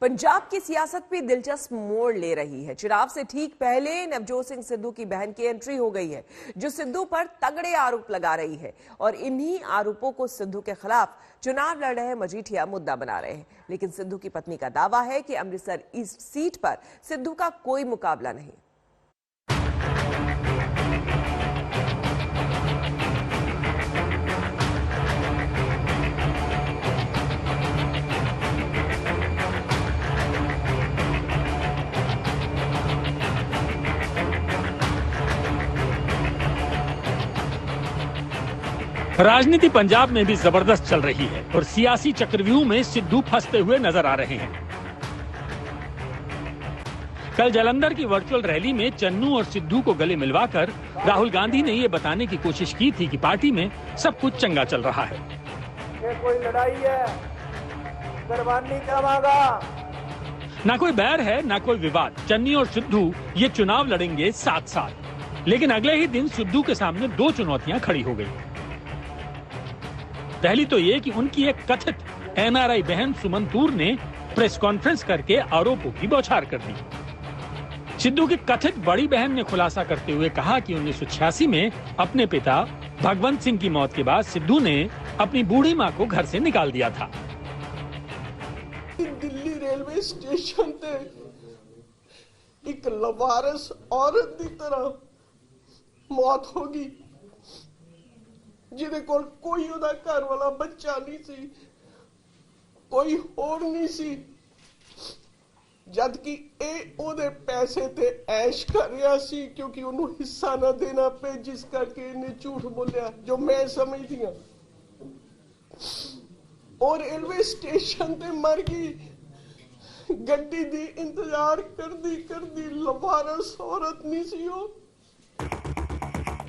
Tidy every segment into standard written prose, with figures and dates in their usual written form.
पंजाब की सियासत भी दिलचस्प मोड़ ले रही है। चुनाव से ठीक पहले नवजोत सिंह सिद्धू की बहन की एंट्री हो गई है, जो सिद्धू पर तगड़े आरोप लगा रही है और इन्हीं आरोपों को सिद्धू के खिलाफ चुनाव लड़ रहे मजीठिया मुद्दा बना रहे हैं। लेकिन सिद्धू की पत्नी का दावा है कि अमृतसर ईस्ट सीट पर सिद्धू का कोई मुकाबला नहीं। राजनीति पंजाब में भी जबरदस्त चल रही है और सियासी चक्रव्यूह में सिद्धू फंसते हुए नजर आ रहे हैं। कल जालंधर की वर्चुअल रैली में चन्नू और सिद्धू को गले मिलवाकर राहुल गांधी ने ये बताने की कोशिश की थी कि पार्टी में सब कुछ चंगा चल रहा है। ये कोई लड़ाई है, कुर्बानी का मांगा। ना कोई बैर है, ना कोई विवाद। चन्नी और सिद्धू ये चुनाव लड़ेंगे साथ साथ। लेकिन अगले ही दिन सिद्धू के सामने दो चुनौतियां खड़ी हो गई। पहली तो ये कि उनकी एक कथित एनआरआई बहन सुमन तूर ने प्रेस कॉन्फ्रेंस करके आरोपों की बौछार कर दी। सिद्धू की कथित बड़ी बहन ने खुलासा करते हुए कहा कि 1986 में अपने पिता भगवंत सिंह की मौत के बाद सिद्धू ने अपनी बूढ़ी मां को घर से निकाल दिया था। दिल्ली रेलवे स्टेशन ते एक लवारस औरत की तरह मौत होगी, जिहदे कोल कोई उहदा घर वाला बच्चा नहीं सी, कोई होर नहीं सी, जबकि ए ओदे पैसे ते ऐश कर रहा सी क्योंकि उन्हों हिस्सा ना देना पे, जिस करके इन्हें झूठ बोलिया, जो मैं समझदी हां। और रेलवे स्टेशन ते मर गई, गड्डी दी इंतजार करदी करदी लवारस औरत नहीं सी हो।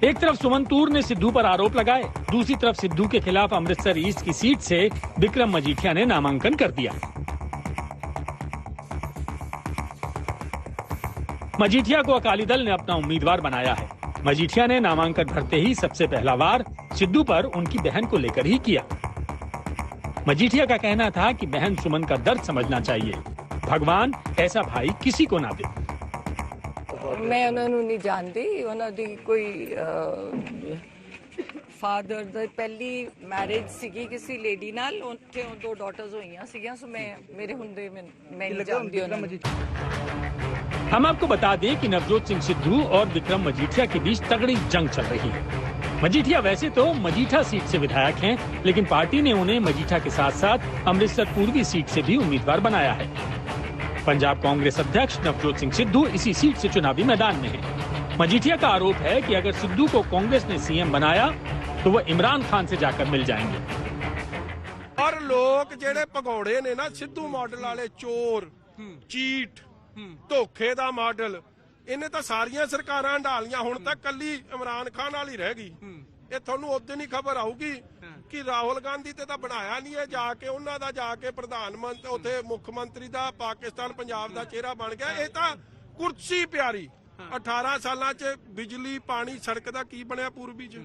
एक तरफ सुमन तूर ने सिद्धू पर आरोप लगाए, दूसरी तरफ सिद्धू के खिलाफ अमृतसर ईस्ट की सीट से विक्रम मजीठिया ने नामांकन कर दिया। मजीठिया को अकाली दल ने अपना उम्मीदवार बनाया है। मजीठिया ने नामांकन भरते ही सबसे पहला वार सिद्धू पर उनकी बहन को लेकर ही किया। मजीठिया का कहना था कि बहन सुमन का दर्द समझना चाहिए, भगवान ऐसा भाई किसी को ना दे। मैं उन्होंने नहीं जानती, उन्होंने कोई फादर द पहली मैरिज सीगी किसी लेडी नाल, उनके दो डॉटर्स होईयां सीगियां, सो मैं मेरे हुंदे मैं नहीं जानती उन्होंने। हम आपको बता दें कि नवजोत सिंह सिद्धू और विक्रम मजीठिया के बीच तगड़ी जंग चल रही है। मजीठिया वैसे तो मजीठा सीट से विधायक हैं, लेकिन पार्टी ने उन्हें मजीठा के साथ साथ अमृतसर पूर्वी सीट से भी उम्मीदवार बनाया है। पंजाब कांग्रेस अध्यक्ष नवजोत सिंह सिद्धू इसी सीट से चुनावी मैदान में हैं। मजीठिया का आरोप है कि अगर सिद्धू को कांग्रेस ने सीएम बनाया तो वो इमरान खान से जाकर मिल जाएंगे। और लोग जेड़े भगौड़े ने ना सिद्धू मॉडल वाले, चोर, चीट, धोखे दा मॉडल, इन्हें तो सारियां सरकारां ढालियां, हुण तक कली इमरान खान वाली रह गई। ये थानू उदन ही खबर आऊगी कि राहुल गांधी ते तां बनाया नहीं है, जाके उन्हां दा जाके प्रधानमंत्री उत्थे मुख मंत्री दा पाकिस्तान पंजाब दा चेहरा बन गया। ये तां कुर्सी प्यारी। 18 सालां च बिजली पानी सड़क दा की बनया, पूर्वी च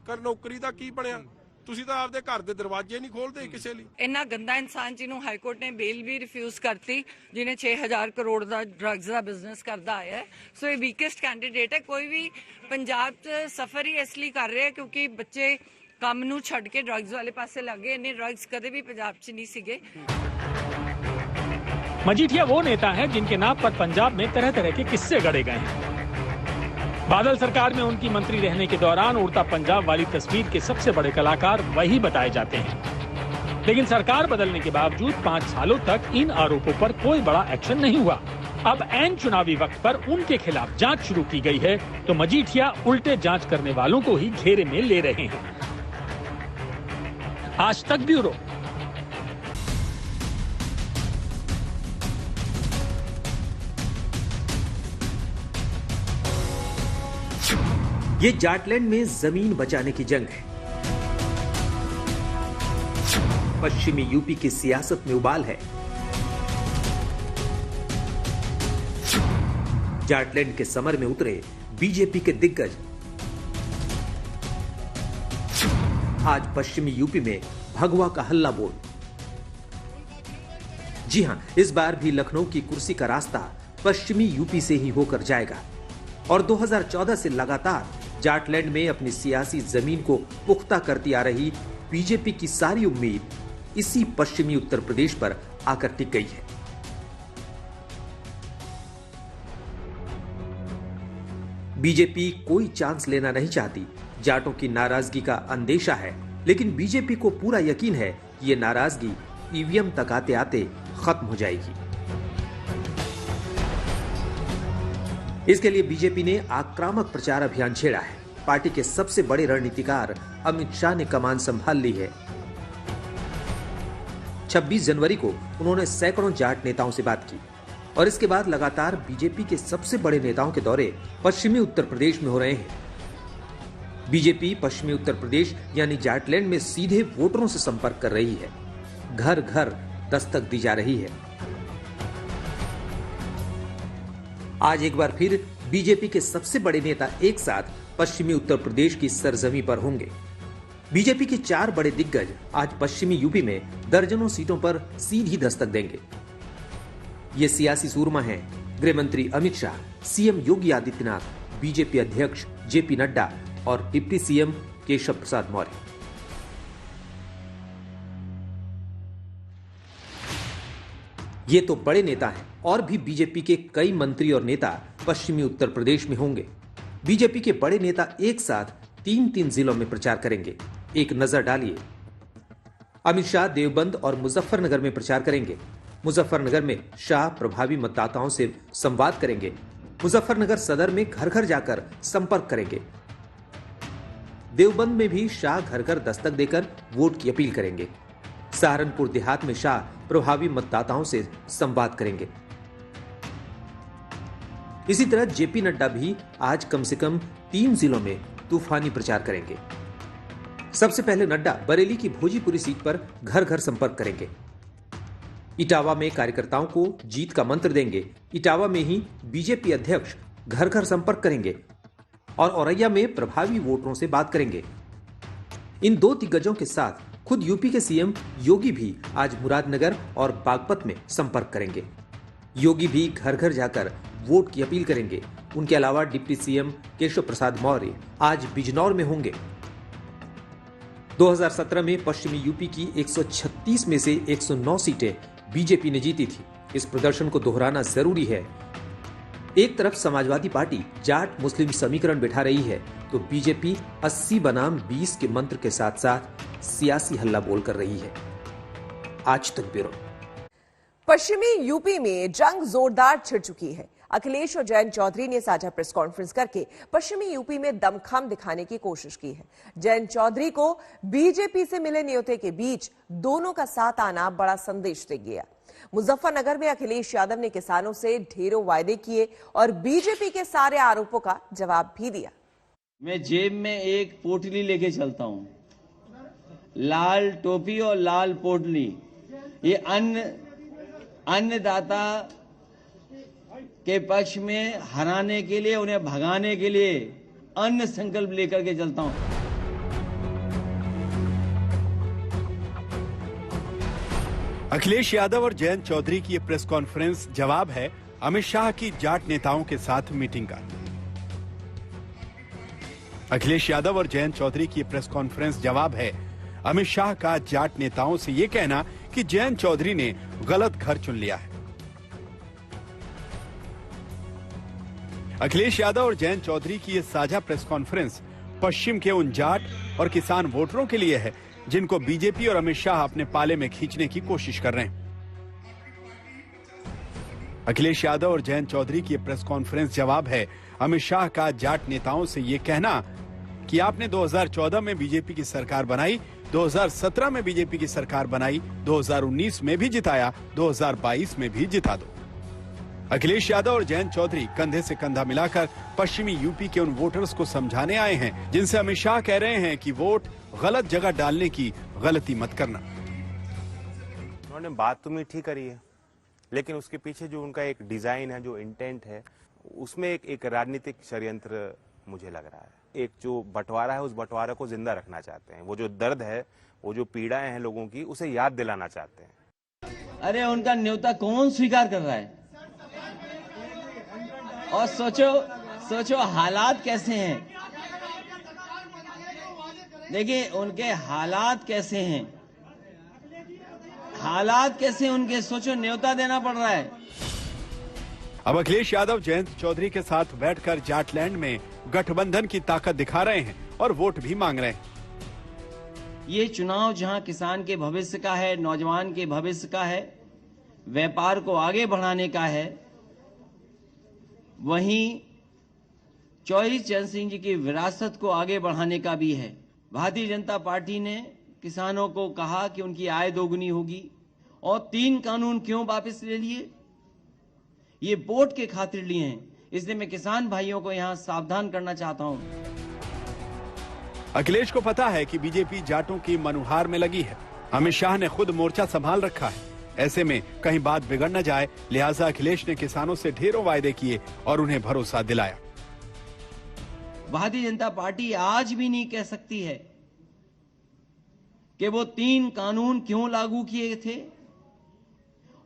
घर नौकरी दा की बनया? ਤੁਸੀਂ ਤਾਂ ਆਪਦੇ ਘਰ ਦੇ ਦਰਵਾਜ਼ੇ ਨਹੀਂ ਖੋਲਦੇ ਕਿਸੇ ਲਈ। ਇੰਨਾ ਗੰਦਾ ਇਨਸਾਨ ਜਿਹਨੂੰ ਹਾਈ ਕੋਰਟ ਨੇ ਬੇਲ ਵੀ ਰਿਫਿਊਜ਼ ਕਰਤੀ, ਜਿਹਨੇ 6000 ਕਰੋੜ ਦਾ ਡਰੱਗਸ ਦਾ ਬਿਜ਼ਨਸ ਕਰਦਾ ਆਇਆ ਹੈ, ਸੋ ਇਹ ਵੀਕੈਸਟ ਕੈਂਡੀਡੇਟ ਹੈ। ਕੋਈ ਵੀ ਪੰਜਾਬ 'ਚ ਸਫਰ ਹੀ ਇਸ ਲਈ ਕਰ ਰਿਹਾ ਕਿਉਂਕਿ ਬੱਚੇ ਕੰਮ ਨੂੰ ਛੱਡ ਕੇ ਡਰੱਗਸ ਵਾਲੇ ਪਾਸੇ ਲੱਗ गए। ਇੰਨੇ ਡਰੱਗਸ ਕਦੇ ਵੀ ਪੰਜਾਬ 'ਚ ਨਹੀਂ ਸੀਗੇ। मजीठिया वो नेता है जिनके नाम पर पंजाब में तरह तरह के किस्से गढ़े गए हैं। बादल सरकार में उनकी मंत्री रहने के दौरान उड़ता पंजाब वाली तस्वीर के सबसे बड़े कलाकार वही बताए जाते हैं। लेकिन सरकार बदलने के बावजूद 5 सालों तक इन आरोपों पर कोई बड़ा एक्शन नहीं हुआ। अब ऐन चुनावी वक्त पर उनके खिलाफ जांच शुरू की गई है तो मजीठिया उल्टे जांच करने वालों को ही घेरे में ले रहे हैं। आज तक ब्यूरो। ये जाटलैंड में जमीन बचाने की जंग है। पश्चिमी यूपी की सियासत में उबाल है। जाटलैंड के समर में उतरे बीजेपी के दिग्गज आज पश्चिमी यूपी में भगवा का हल्ला बोल। जी हां, इस बार भी लखनऊ की कुर्सी का रास्ता पश्चिमी यूपी से ही होकर जाएगा और 2014 से लगातार जाटलैंड में अपनी सियासी जमीन को पुख्ता करती आ रही बीजेपी की सारी उम्मीद इसी पश्चिमी उत्तर प्रदेश पर आकर टिक गई है। बीजेपी कोई चांस लेना नहीं चाहती। जाटों की नाराजगी का अंदेशा है, लेकिन बीजेपी को पूरा यकीन है कि यह नाराजगी ईवीएम तक आते आते खत्म हो जाएगी। इसके लिए बीजेपी ने आक्रामक प्रचार अभियान छेड़ा है। पार्टी के सबसे बड़े रणनीतिकार अमित शाह ने कमान संभाल ली है। 26 जनवरी को उन्होंने सैकड़ों जाट नेताओं से बात की और इसके बाद लगातार बीजेपी के सबसे बड़े नेताओं के दौरे पश्चिमी उत्तर प्रदेश में हो रहे हैं। बीजेपी पश्चिमी उत्तर प्रदेश यानी जाटलैंड में सीधे वोटरों से संपर्क कर रही है, घर घर दस्तक दी जा रही है। आज एक बार फिर बीजेपी के सबसे बड़े नेता एक साथ पश्चिमी उत्तर प्रदेश की सरजमी पर होंगे। बीजेपी के 4 बड़े दिग्गज आज पश्चिमी यूपी में दर्जनों सीटों पर सीधी दस्तक देंगे। ये सियासी सूरमा हैं गृह मंत्री अमित शाह, सीएम योगी आदित्यनाथ, बीजेपी अध्यक्ष जेपी नड्डा और डिप्टी सीएम केशव प्रसाद मौर्य। ये तो बड़े नेता हैं और भी बीजेपी के कई मंत्री और नेता पश्चिमी उत्तर प्रदेश में होंगे। बीजेपी के बड़े नेता एक साथ 3-3 जिलों में प्रचार करेंगे। एक नजर डालिए। अमित शाह देवबंद और मुजफ्फरनगर में प्रचार करेंगे। मुजफ्फरनगर में शाह प्रभावी मतदाताओं से संवाद करेंगे। मुजफ्फरनगर सदर में घर घर जाकर संपर्क करेंगे। देवबंद में भी शाह घर घर दस्तक देकर वोट की अपील करेंगे। सहारनपुर देहात में शाह प्रभावी मतदाताओं से संवाद करेंगे। इसी तरह जेपी नड्डा भी आज कम से कम 3 जिलों में तूफानी प्रचार करेंगे। सबसे पहले नड्डा बरेली की भोजीपुरी सीट पर घर घर संपर्क करेंगे। इटावा में कार्यकर्ताओं को जीत का मंत्र देंगे। इटावा में ही बीजेपी अध्यक्ष घर घर संपर्क करेंगे और औरैया में प्रभावी वोटरों से बात करेंगे। इन 2 दिग्गजों के साथ खुद यूपी के सीएम योगी भी आज मुरादनगर और बागपत में संपर्क करेंगे। योगी भी घर घर जाकर वोट की अपील करेंगे। उनके अलावा डिप्टी सीएम केशव प्रसाद मौर्य आज बिजनौर में होंगे। 2017 में पश्चिमी यूपी की 136 में से 109 सीटें बीजेपी ने जीती थी। इस प्रदर्शन को दोहराना जरूरी है। एक तरफ समाजवादी पार्टी जाट मुस्लिम समीकरण बिठा रही है, तो बीजेपी 80 बनाम 20 के मंत्र के साथ साथ सियासी हल्ला बोल कर रही है। आज तक ब्यूरो। पश्चिमी यूपी में जंग जोरदार छिड़ चुकी है। अखिलेश और जयंत चौधरी ने साझा प्रेस कॉन्फ्रेंस करके पश्चिमी यूपी में दमखम दिखाने की कोशिश की है। जयंत चौधरी को बीजेपी से मिले न्योते के बीच दोनों का साथ आना बड़ा संदेश दे गया। मुजफ्फरनगर में अखिलेश यादव ने किसानों से ढेरों वायदे किए और बीजेपी के सारे आरोपों का जवाब भी दिया। मैं जेब में एक पोटली लेके चलता हूं, लाल टोपी और लाल पोटली। ये अन्नदाता के पक्ष में हराने के लिए, उन्हें भगाने के लिए अन्न संकल्प लेकर के चलता हूं। अखिलेश यादव और जयंत चौधरी की ये प्रेस कॉन्फ्रेंस जवाब है अमित शाह की जाट नेताओं के साथ मीटिंग का। अखिलेश यादव और जयंत चौधरी की प्रेस कॉन्फ्रेंस जवाब है अमित शाह का जाट नेताओं से ये कहना कि जयंत चौधरी ने गलत घर चुन लिया है। अखिलेश यादव और जयंत चौधरी की ये साझा प्रेस कॉन्फ्रेंस पश्चिम के उन जाट और किसान वोटरों के लिए है जिनको बीजेपी और अमित शाह अपने पाले में खींचने की कोशिश कर रहे हैं। अखिलेश यादव और जयंत चौधरी की प्रेस कॉन्फ्रेंस जवाब है अमित शाह का जाट नेताओं से ये कहना कि आपने 2014 में बीजेपी की सरकार बनाई, 2017 में बीजेपी की सरकार बनाई, 2019 में भी जिताया, 2022 में भी जिता दो। अखिलेश यादव और जयंत चौधरी कंधे से कंधा मिलाकर पश्चिमी यूपी के उन वोटर्स को समझाने आए हैं जिनसे अमित शाह कह रहे हैं कि वोट गलत जगह डालने की गलती मत करना। उन्होंने बात तो मीठी करी है, लेकिन उसके पीछे जो उनका एक डिजाइन है, जो इंटेंट है, उसमें एक राजनीतिक षड्यंत्र मुझे लग रहा है। एक जो बंटवारा है, उस बंटवारे को जिंदा रखना चाहते हैं। वो जो दर्द है, वो जो पीड़ाएं हैं लोगों की, उसे याद दिलाना चाहते हैं। अरे उनका न्योता कौन स्वीकार कर रहा है? और सोचो हालात कैसे हैं। देखिए उनके हालात कैसे हैं, उनके सोचो, न्योता देना पड़ रहा है। अब अखिलेश यादव जयंत चौधरी के साथ बैठकर जाटलैंड में गठबंधन की ताकत दिखा रहे हैं और वोट भी मांग रहे हैं। ये चुनाव जहां किसान के भविष्य का है, नौजवान के भविष्य का है, व्यापार को आगे बढ़ाने का है, वहीं चौधरी चरण सिंह जी की विरासत को आगे बढ़ाने का भी है। भारतीय जनता पार्टी ने किसानों को कहा कि उनकी आय दोगुनी होगी और 3 कानून क्यों वापस ले लिए? ये वोट के खातिर लिए हैं। इसलिए मैं किसान भाइयों को यहां सावधान करना चाहता हूं। अखिलेश को पता है कि बीजेपी जाटों की मनुहार में लगी है। अमित शाह ने खुद मोर्चा संभाल रखा है। ऐसे में कहीं बात बिगड़ न जाए, लिहाजा अखिलेश ने किसानों से ढेरों वायदे किए और उन्हें भरोसा दिलाया। भारतीय जनता पार्टी आज भी नहीं कह सकती है कि वो 3 कानून क्यों लागू किए थे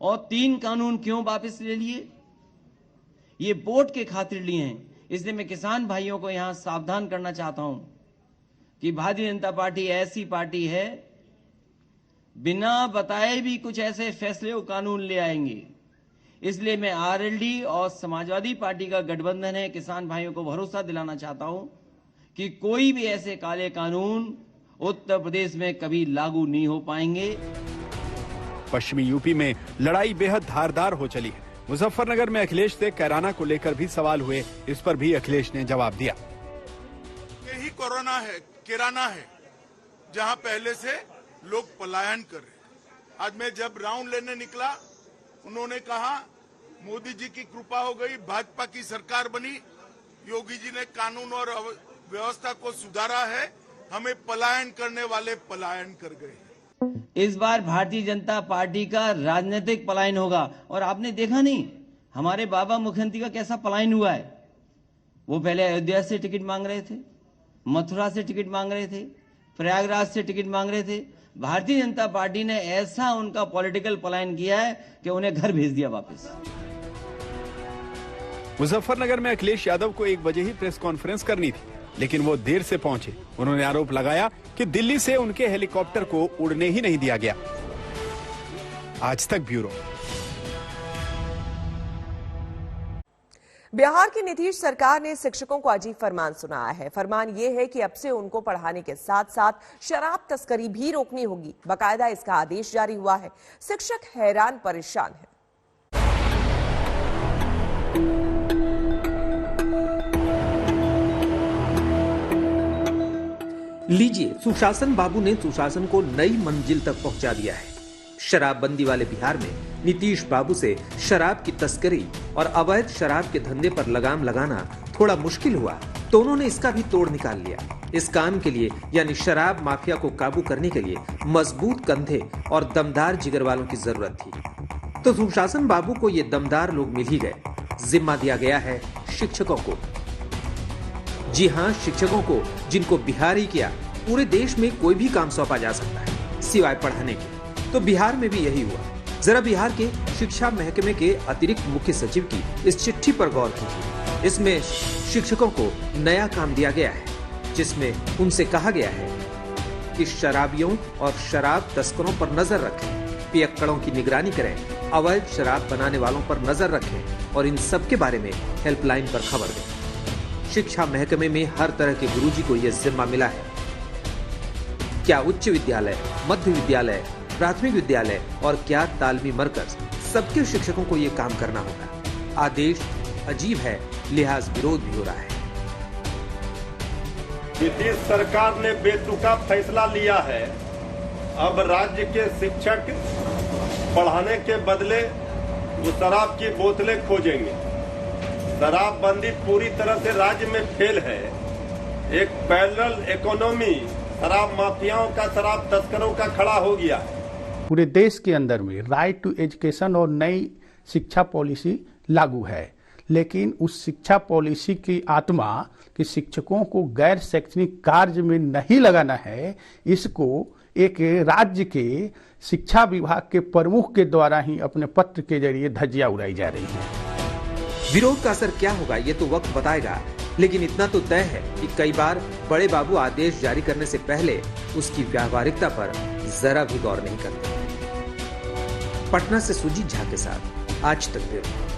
और 3 कानून क्यों वापस ले लिए। ये वोट के खातिर लिए हैं। इसलिए मैं किसान भाइयों को यहां सावधान करना चाहता हूं कि भारतीय जनता पार्टी ऐसी पार्टी है, बिना बताए भी कुछ ऐसे फैसले और कानून ले आएंगे। इसलिए मैं आरएलडी और समाजवादी पार्टी का गठबंधन है, किसान भाइयों को भरोसा दिलाना चाहता हूं कि कोई भी ऐसे काले कानून उत्तर प्रदेश में कभी लागू नहीं हो पाएंगे। पश्चिमी यूपी में लड़ाई बेहद धारदार हो चली है। मुजफ्फरनगर में अखिलेश से कैराना को लेकर भी सवाल हुए, इस पर भी अखिलेश ने जवाब दिया। यही कोरोना है, किराना है, जहां पहले से लोग पलायन कर रहे। आज मैं जब राउंड लेने निकला, उन्होंने कहा मोदी जी की कृपा हो गई, भाजपा की सरकार बनी, योगी जी ने कानून और व्यवस्था को सुधारा है, हमें पलायन करने वाले पलायन कर गए। इस बार भारतीय जनता पार्टी का राजनीतिक पलायन होगा। और आपने देखा नहीं हमारे बाबा मुख्यमंत्री का कैसा पलायन हुआ है। वो पहले अयोध्या से टिकट मांग रहे थे, मथुरा से टिकट मांग रहे थे, प्रयागराज से टिकट मांग रहे थे। भारतीय जनता पार्टी ने ऐसा उनका पॉलिटिकल पलायन किया है कि उन्हें घर भेज दिया वापस। मुजफ्फरनगर में अखिलेश यादव को 1 बजे ही प्रेस कॉन्फ्रेंस करनी थी, लेकिन वो देर से पहुंचे। उन्होंने आरोप लगाया कि दिल्ली से उनके हेलीकॉप्टर को उड़ने ही नहीं दिया गया। आज तक ब्यूरो। बिहार की नीतीश सरकार ने शिक्षकों को अजीब फरमान सुनाया है। फरमान यह है कि अब से उनको पढ़ाने के साथ साथ शराब तस्करी भी रोकनी होगी। बाकायदा इसका आदेश जारी हुआ है। शिक्षक हैरान परेशान है। लीजिए, सुशासन बाबू ने सुशासन को नई मंजिल तक पहुंचा दिया है। शराबबंदी वाले बिहार में नीतीश बाबू से शराब की तस्करी और अवैध शराब के धंधे पर लगाम लगाना थोड़ा मुश्किल हुआ, तो उन्होंने इसका भी तोड़ निकाल लिया। इस काम के लिए यानी शराब माफिया को काबू करने के लिए मजबूत कंधे और दमदार जिगर वालों की जरूरत थी। तो सुशासन बाबू को ये दमदार लोग मिल ही गए। जिम्मा दिया गया है शिक्षकों को। जी हां, शिक्षकों को, जिनको बिहार ही किया पूरे देश में कोई भी काम सौंपा जा सकता है सिवाय पढ़ाने के। तो बिहार में भी यही हुआ। जरा बिहार के शिक्षा महकमे के अतिरिक्त मुख्य सचिव की इस चिट्ठी पर गौर कीजिए। इसमें शिक्षकों को नया काम दिया गया है, जिसमें उनसे कहा गया है कि शराबियों और शराब तस्करों पर नजर रखें, पियक्कड़ों की निगरानी करें, अवैध शराब बनाने वालों पर नजर रखें और इन सब के बारे में हेल्पलाइन पर खबर दें। शिक्षा महकमे में हर तरह के गुरुजी को यह जिम्मा मिला है। क्या उच्च विद्यालय, मध्य विद्यालय, प्राथमिक विद्यालय और क्या तालमी मरकज, सबके शिक्षकों को यह काम करना होगा। आदेश अजीब है, लिहाज विरोध भी हो रहा है। नीतीश सरकार ने बेतुका फैसला लिया है। अब राज्य के शिक्षक पढ़ाने के बदले वो शराब की बोतलें खोजेंगे। शराबबंदी पूरी तरह से राज्य में फेल है। एक पैरेलल इकोनॉमी शराब माफियाओं का, शराब तस्करों का खड़ा हो गया है। पूरे देश के अंदर में राइट टू एजुकेशन और नई शिक्षा पॉलिसी लागू है, लेकिन उस शिक्षा पॉलिसी की आत्मा कि शिक्षकों को गैर शैक्षणिक कार्य में नहीं लगाना है, इसको एक राज्य के शिक्षा विभाग के प्रमुख के द्वारा ही अपने पत्र के जरिए धज्जियां उड़ाई जा रही है। विरोध का असर क्या होगा ये तो वक्त बताएगा, लेकिन इतना तो तय है कि कई बार बड़े बाबू आदेश जारी करने से पहले उसकी व्यावहारिकता पर जरा भी गौर नहीं करते। पटना से सुजीत झा के साथ आज तक ब्यूरो।